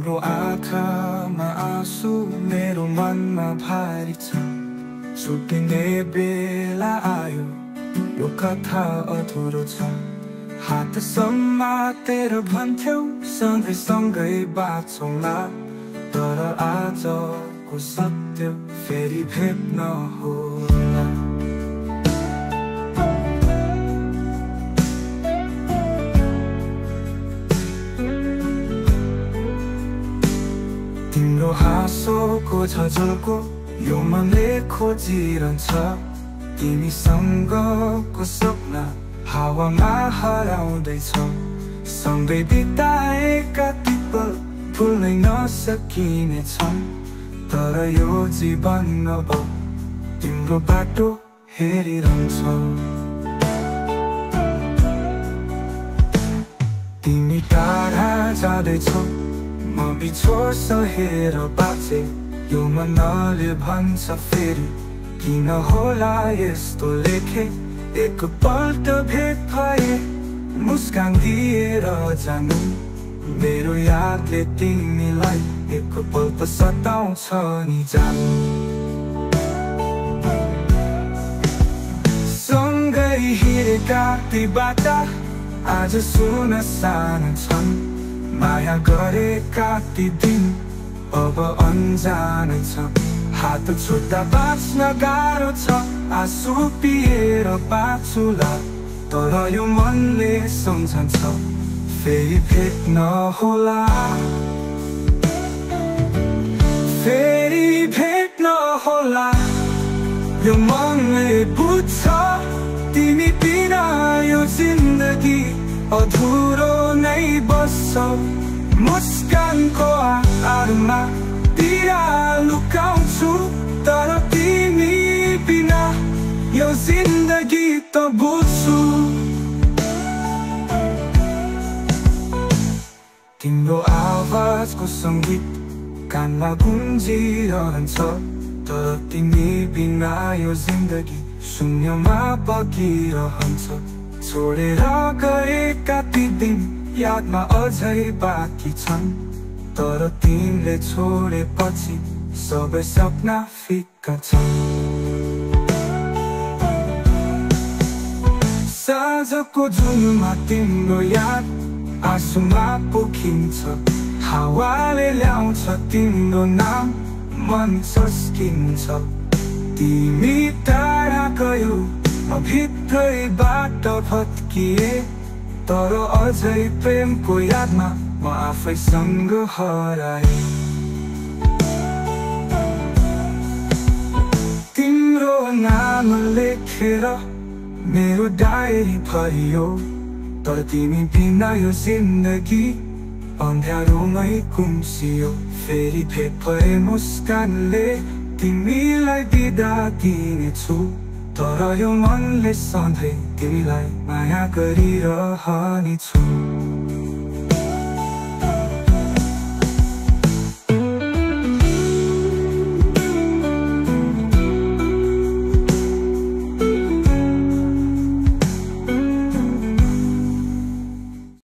तिम्रो आँखामा आँसु मेरो मनमा भारी छ। छुट्टिने बेला आयो, यो कथा अधुरो छ। हात समातेर भन्थ्यौ सँगै सँगै बाँचौँला, तर आजको सत्य फेरि भेट्न होला। तिम्रो हाँसोको झझल्को यो मनले खोजिरहन्छ। तिमीसँगको सपना हावामा हराउँदैछौ। सँगै बिताएका ती पल भुल्नै नसकिने छन्, तर यो जीवन अब तिम्रो बाटो हेरिरहन्छौ। तिमी टाढा जाँदैछौ, म बिछोड सहेर बाँचे। यो मनले भन्छ फेरि किन होला यस्तो लेखे। एकपल्ट भेट भए मुस्कान दिएर जानु, मेरो यादले तिमीलाई एकपल्ट सताउँछ नि जानु। सँगै हिँडेका ती बाटा आज सुनसान छन्। माया गरेका ती दिन अब अन्जानै छ। हात छुट्दा बाँच्न गाह्रो छ, आँसु पिएर बाँचुला, तर यो मनले सम्झन्छ फेरि भेट्न होला। फेरि भेट्न होला, यो मनले बुझ्छ तिमी बिना यो जिन्दगी अधुरो नै बस्छ। मुस्कानको आडमा पीडा लुकाउँछु, तर तिमी बिना यो जिन्दगी त बुझ्छु। तिम्रो आवाजको सङ्गीत कानमा गुन्जिरहन्छ, तर तिमी बिना यो जिन्दगी शून्यमा बगिरहन्छ। छोडेर गएका ती दिन यादमा अझै बाँकी छन्, तर तिमीले छोडेपछि सबै सपना फिक्का छन्। साँझको जुनमा तिम्रो याद आँसुमा पोखिन्छ। हावाले ल्याउँछ तिम्रो नाम, मन सस्किन्छ। तिमी टाढा गयो, म भित्रैबाट भत्किए, तर अझै प्रेमको यादमा म आफैसँग हराए। तिम्रो नाम लेखेर मेरो डायरी भरियो, तर तिमी बिना यो जिन्दगी अँध्यारोमै गुम्सियो। फेरि भेट भए मुस्कानले तिमीलाई बिदा दिनेछु, तर यो मनले सधैँ तिमीलाई माया गरिरहनेछु।